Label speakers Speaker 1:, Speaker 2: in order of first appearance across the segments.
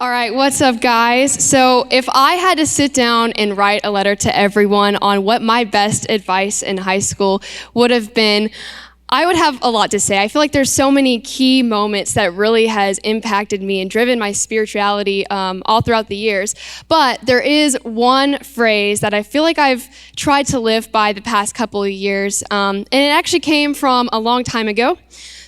Speaker 1: All right, what's up, guys? So if I had to sit down and write a letter to everyone on what my best advice in high school would have been, I would have a lot to say. I feel like there's so many key moments that really has impacted me and driven my spirituality all throughout the years. But there is one phrase that I feel like I've tried to live by the past couple of years, and it actually came from a long time ago.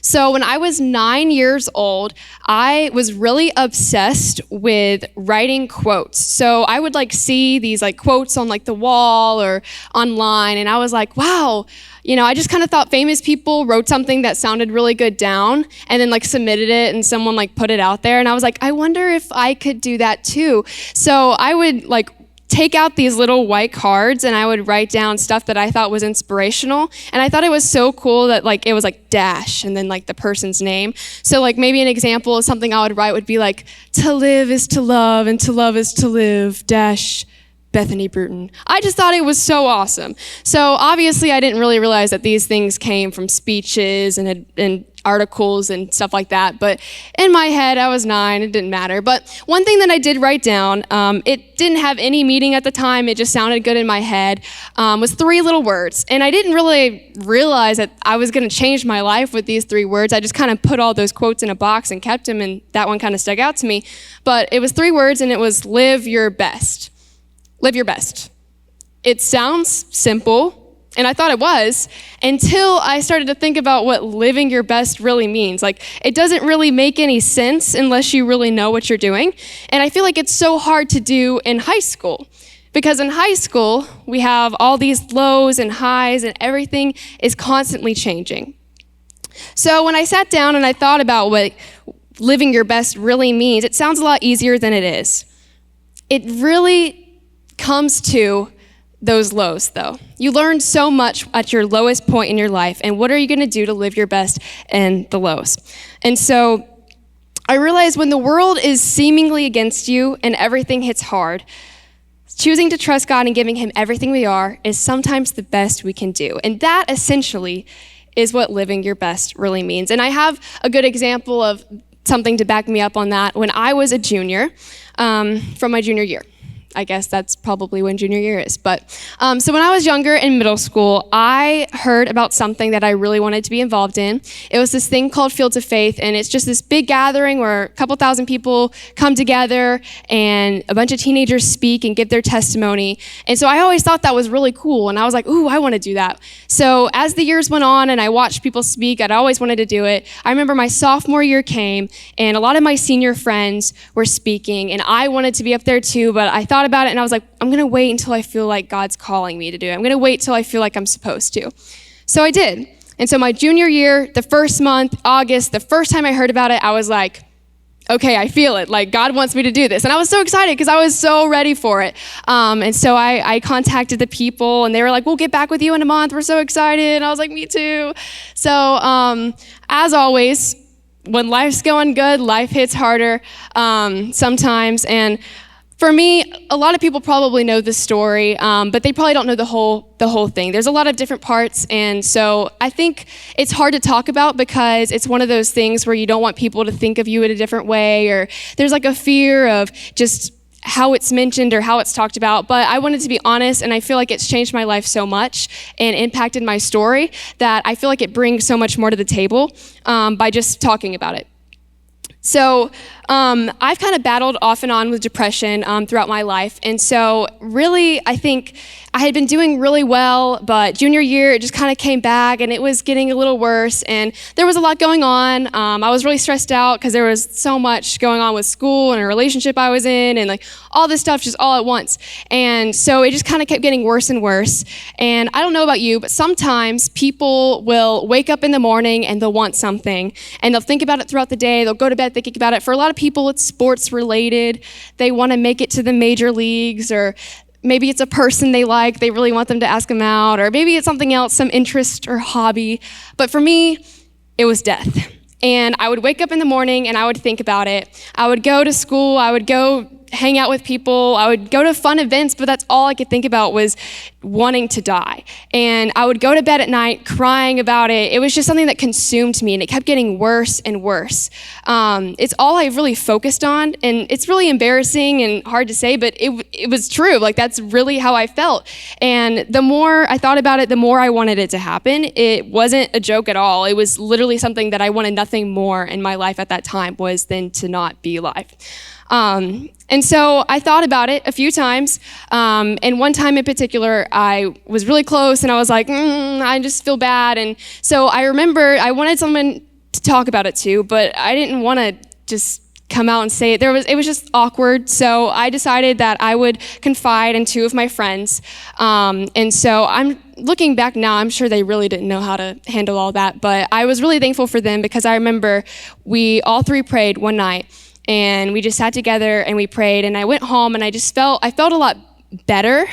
Speaker 1: So when I was 9 years old, I was really obsessed with writing quotes. So I would see these quotes on the wall or online, and I was like, wow, I just kind of thought famous people wrote something that sounded really good down and then submitted it and someone put it out there. And I was like, I wonder if I could do that too. So I would take out these little white cards and I would write down stuff that I thought was inspirational. And I thought it was so cool that it was dash and then the person's name. So maybe an example of something I would write would be to live is to love and to love is to live, dash Bethany, Brewton. I just thought it was so awesome. So obviously I didn't really realize that these things came from speeches and articles and stuff like that. But in my head, I was 9, it didn't matter. But one thing that I did write down, it didn't have any meaning at the time, it just sounded good in my head, was 3 little words. And I didn't really realize that I was gonna change my life with these 3 words. I just kind of put all those quotes in a box and kept them, and that one kind of stuck out to me. But it was 3 words, and it was live your best. Live your best. It sounds simple, and I thought it was, until I started to think about what living your best really means. It doesn't really make any sense unless you really know what you're doing. And I feel like it's so hard to do in high school. Because in high school, we have all these lows and highs, and everything is constantly changing. So when I sat down and I thought about what living your best really means, it sounds a lot easier than it is. It really comes to those lows, though. You learn so much at your lowest point in your life, and what are you going to do to live your best in the lows? And so I realized when the world is seemingly against you and everything hits hard, choosing to trust God and giving him everything we are is sometimes the best we can do. And that essentially is what living your best really means. And I have a good example of something to back me up on that. When I was a junior, from my junior year, I guess that's probably when junior year is. But so when I was younger in middle school, I heard about something that I really wanted to be involved in. It was this thing called Fields of Faith, and it's just this big gathering where a couple thousand people come together and a bunch of teenagers speak and give their testimony. And so I always thought that was really cool, and I was like, ooh, I want to do that. So as the years went on and I watched people speak, I'd always wanted to do it. I remember my sophomore year came, and a lot of my senior friends were speaking, and I wanted to be up there too, but I thought about it and I was like, I'm gonna wait until I feel like God's calling me to do it. I'm gonna wait till I feel like I'm supposed to. So I did. And so my junior year, the first month, August, the first time I heard about it, I was like, okay, I feel it. God wants me to do this. And I was so excited because I was so ready for it. And so I contacted the people, and they were like, we'll get back with you in a month. We're so excited. And I was like, me too. So as always, when life's going good, life hits harder sometimes. And for me, a lot of people probably know this story, but they probably don't know the whole thing. There's a lot of different parts, and so I think it's hard to talk about because it's one of those things where you don't want people to think of you in a different way, or there's a fear of just how it's mentioned or how it's talked about. But I wanted to be honest, and I feel like it's changed my life so much and impacted my story that I feel like it brings so much more to the table by just talking about it. So I've kind of battled off and on with depression throughout my life. And so really, I think I had been doing really well, but junior year, it just kind of came back and it was getting a little worse. And there was a lot going on. I was really stressed out because there was so much going on with school and a relationship I was in and all this stuff just all at once. And so it just kind of kept getting worse and worse. And I don't know about you, but sometimes people will wake up in the morning and they'll want something. And they'll think about it throughout the day. They'll go to bed thinking about it. For a lot of people, it's sports related. They want to make it to the major leagues, or maybe it's a person they like, they really want them to ask them out, or maybe it's something else, some interest or hobby. But for me, it was death. And I would wake up in the morning and I would think about it. I would go to school, I would go hang out with people. I would go to fun events, but that's all I could think about was wanting to die. And I would go to bed at night crying about it. It was just something that consumed me, and it kept getting worse and worse. It's all I really focused on, and it's really embarrassing and hard to say, but it was true. Like, that's really how I felt. And the more I thought about it, the more I wanted it to happen. It wasn't a joke at all. It was literally something that I wanted nothing more in my life at that time was than to not be alive. And so I thought about it a few times, and one time in particular, I was really close, and I was like, I just feel bad. And so I remember I wanted someone to talk about it too, but I didn't want to just come out and say it. It was just awkward, so I decided that I would confide in two of my friends. And so I'm looking back now, I'm sure they really didn't know how to handle all that, but I was really thankful for them because I remember we all three prayed one night. And we just sat together and we prayed, and I went home and I felt a lot better.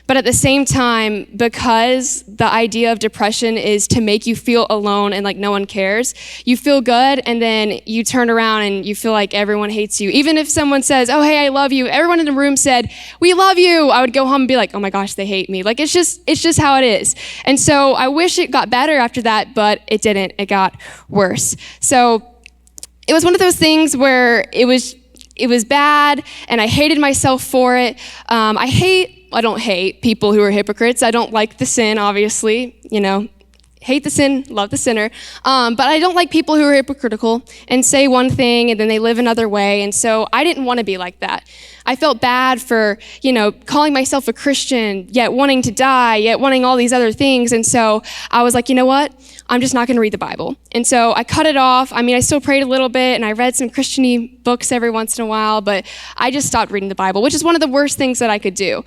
Speaker 1: But at the same time, because the idea of depression is to make you feel alone and like no one cares, you feel good, and then you turn around and you feel like everyone hates you. Even if someone says, oh, hey, I love you, everyone in the room said, we love you, I would go home and be like, oh my gosh, they hate me. Like, it's just how it is. And so I wish it got better after that, but it didn't. It got worse. So it was one of those things where it was bad, and I hated myself for it. I don't hate people who are hypocrites. I don't like the sin, obviously, hate the sin, love the sinner. But I don't like people who are hypocritical and say one thing and then they live another way. And so I didn't want to be like that. I felt bad for, calling myself a Christian, yet wanting to die, yet wanting all these other things. And so I was like, you know what? I'm just not going to read the Bible. And so I cut it off. I still prayed a little bit, and I read some Christian-y books every once in a while, but I just stopped reading the Bible, which is one of the worst things that I could do.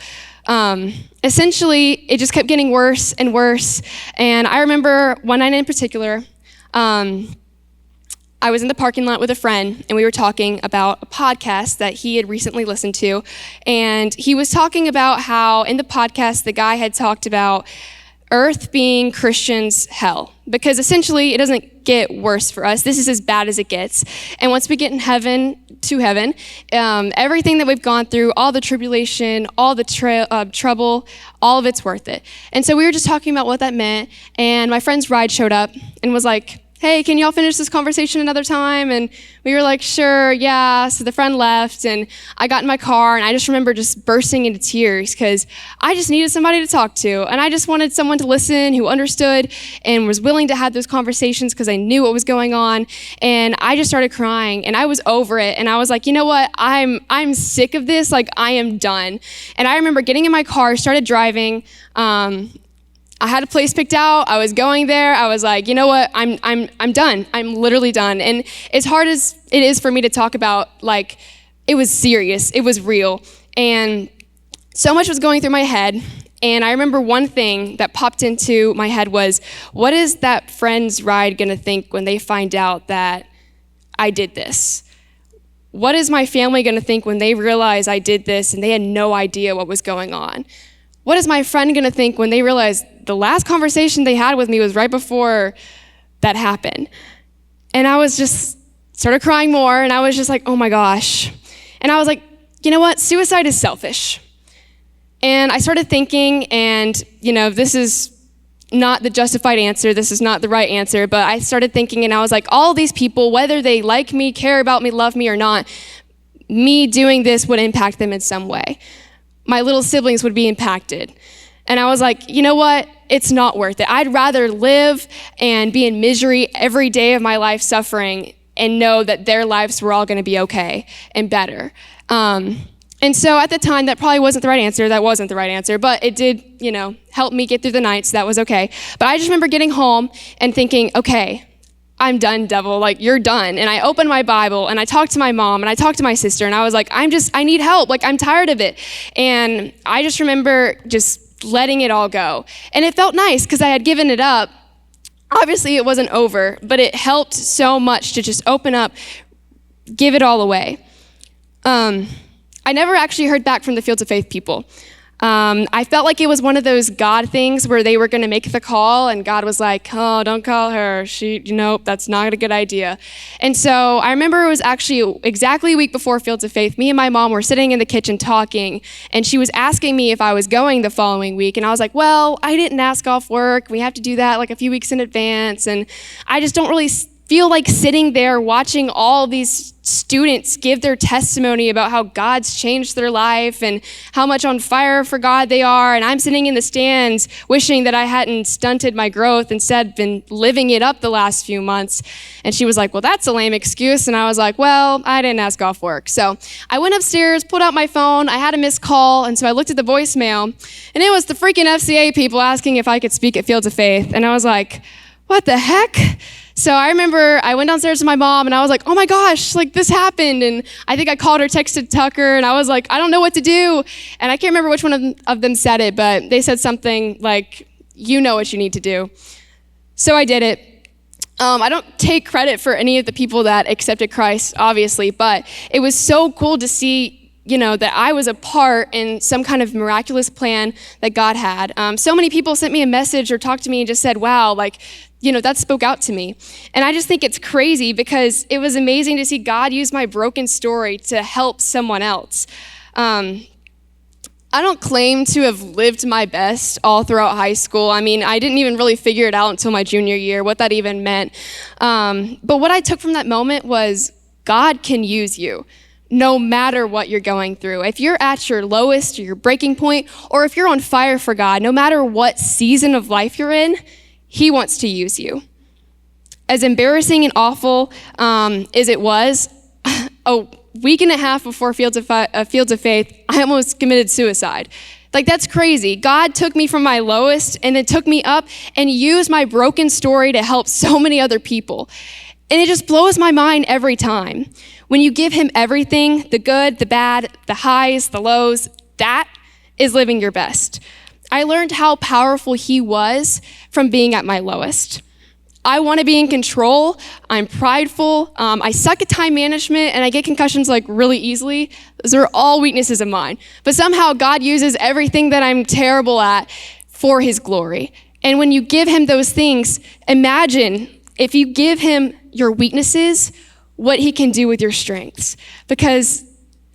Speaker 1: Essentially, it just kept getting worse and worse. And I remember one night in particular, I was in the parking lot with a friend, and we were talking about a podcast that he had recently listened to. And he was talking about how in the podcast, the guy had talked about earth being Christians' hell, because essentially it doesn't get worse for us. This is as bad as it gets. And once we get in heaven, everything that we've gone through, all the tribulation, all the trouble, all of it's worth it. And so we were just talking about what that meant, and my friend's ride showed up and was like, hey, can y'all finish this conversation another time? And we were like, sure, yeah. So the friend left, and I got in my car, and I just remember just bursting into tears because I just needed somebody to talk to, and I just wanted someone to listen who understood and was willing to have those conversations because I knew what was going on. And I just started crying, and I was over it, and I was like, you know what? I'm sick of this. Like, I am done. And I remember getting in my car, started driving. I had a place picked out. I was going there. I was like, you know what? I'm done. I'm literally done. And as hard as it is for me to talk about, like, it was serious. It was real. And so much was going through my head. And I remember one thing that popped into my head was, what is that friend's ride going to think when they find out that I did this? What is my family going to think when they realize I did this and they had no idea what was going on? What is my friend going to think when they realize the last conversation they had with me was right before that happened? And I was just started crying more, and I was just like, oh my gosh. And I was like, you know what? Suicide is selfish. And I started thinking, and this is not the justified answer. This is not the right answer. But I started thinking, and I was like, all these people, whether they like me, care about me, love me or not, me doing this would impact them in some way. My little siblings would be impacted. And I was like, you know what? It's not worth it. I'd rather live and be in misery every day of my life suffering and know that their lives were all going to be okay and better. And so at the time, that probably wasn't the right answer. That wasn't the right answer, but it did, help me get through the night, so that was okay. But I just remember getting home and thinking, okay, I'm done, devil, like, you're done. And I opened my Bible, and I talked to my mom, and I talked to my sister, and I was like, I need help, like, I'm tired of it. And I just remember just letting it all go. And it felt nice, because I had given it up. Obviously, it wasn't over, but it helped so much to just open up, give it all away. I never actually heard back from the Fields of Faith people. I felt like it was one of those God things where they were going to make the call, and God was like, oh, don't call her. Nope, that's not a good idea. And so I remember it was actually exactly a week before Fields of Faith. Me and my mom were sitting in the kitchen talking, and she was asking me if I was going the following week. And I was like, well, I didn't ask off work. We have to do that like a few weeks in advance. And I just don't really feel like sitting there watching all these students give their testimony about how God's changed their life and how much on fire for God they are. And I'm sitting in the stands wishing that I hadn't stunted my growth, instead been living it up the last few months. And she was like, well, that's a lame excuse. And I was like, well, I didn't ask off work. So I went upstairs, pulled out my phone. I had a missed call. And so I looked at the voicemail, and it was the freaking FCA people asking if I could speak at Fields of Faith. And I was like, what the heck? So I remember I went downstairs to my mom, and I was like, oh my gosh, like this happened. And I think I called her, texted Tucker, and I was like, I don't know what to do. And I can't remember which one of them said it, but they said something like, you know what you need to do. So I did it. I don't take credit for any of the people that accepted Christ, obviously, but it was so cool to see, that I was a part in some kind of miraculous plan that God had. So many people sent me a message or talked to me and just said, wow, that spoke out to me. And I just think it's crazy because it was amazing to see God use my broken story to help someone else. I don't claim to have lived my best all throughout high school. I mean, I didn't even really figure it out until my junior year, what that even meant. But what I took from that moment was God can use you no matter what you're going through. If you're at your lowest or your breaking point, or if you're on fire for God, no matter what season of life you're in, He wants to use you. As embarrassing and awful as it was, a week and a half before Fields of Faith, I almost committed suicide. That's crazy. God took me from my lowest and then took me up and used my broken story to help so many other people. And it just blows my mind every time. When you give Him everything, the good, the bad, the highs, the lows, that is living your best. I learned how powerful He was from being at my lowest. I want to be in control. I'm prideful. I suck at time management, and I get concussions really easily. Those are all weaknesses of mine. But somehow God uses everything that I'm terrible at for His glory. And when you give Him those things, imagine if you give Him your weaknesses, what He can do with your strengths. Because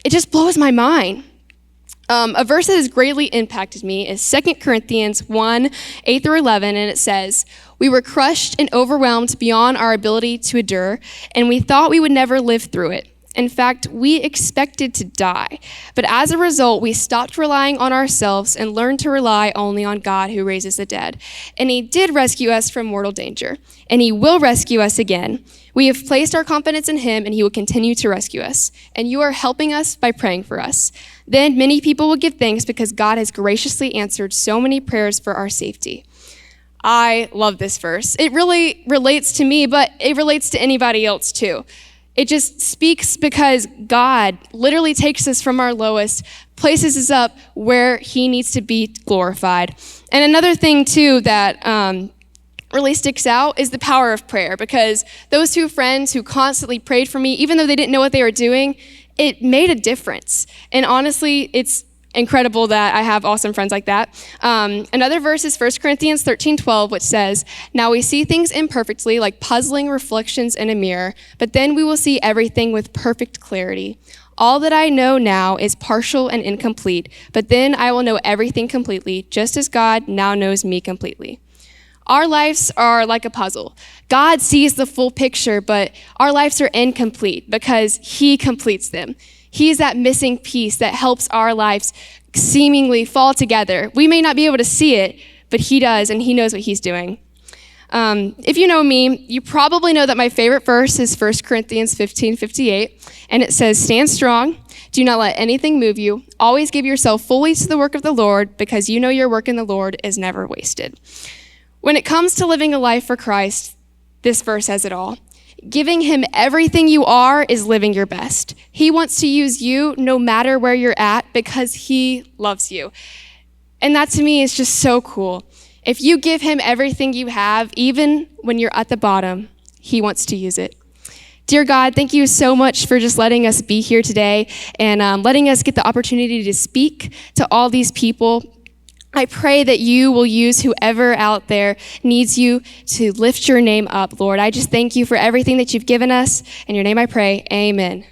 Speaker 1: it just blows my mind. A verse that has greatly impacted me is 2 Corinthians 1, 8 through 11, and it says, we were crushed and overwhelmed beyond our ability to endure, and we thought we would never live through it. In fact, we expected to die. But as a result, we stopped relying on ourselves and learned to rely only on God who raises the dead. And He did rescue us from mortal danger, and He will rescue us again. We have placed our confidence in Him, and He will continue to rescue us. And you are helping us by praying for us. Then many people will give thanks because God has graciously answered so many prayers for our safety. I love this verse. It really relates to me, but it relates to anybody else too. It just speaks because God literally takes us from our lowest, places us up where He needs to be glorified. And another thing too that really sticks out is the power of prayer, because those two friends who constantly prayed for me, even though they didn't know what they were doing, it made a difference. And honestly, it's incredible that I have awesome friends like that. Another verse is 1 Corinthians 13:12, which says, now we see things imperfectly, like puzzling reflections in a mirror, but then we will see everything with perfect clarity. All that I know now is partial and incomplete, but then I will know everything completely, just as God now knows me completely. Our lives are like a puzzle. God sees the full picture, but our lives are incomplete because He completes them. He's that missing piece that helps our lives seemingly fall together. We may not be able to see it, but He does, and He knows what He's doing. If you know me, you probably know that my favorite verse is 1 Corinthians 15:58, and it says, stand strong, do not let anything move you, always give yourself fully to the work of the Lord, because you know your work in the Lord is never wasted. When it comes to living a life for Christ, this verse says it all. Giving Him everything you are is living your best. He wants to use you no matter where you're at because He loves you. And that to me is just so cool. If you give Him everything you have, even when you're at the bottom, He wants to use it. Dear God, thank you so much for just letting us be here today and letting us get the opportunity to speak to all these people. I pray that you will use whoever out there needs you to lift your name up, Lord. I just thank you for everything that you've given us. In your name I pray, amen.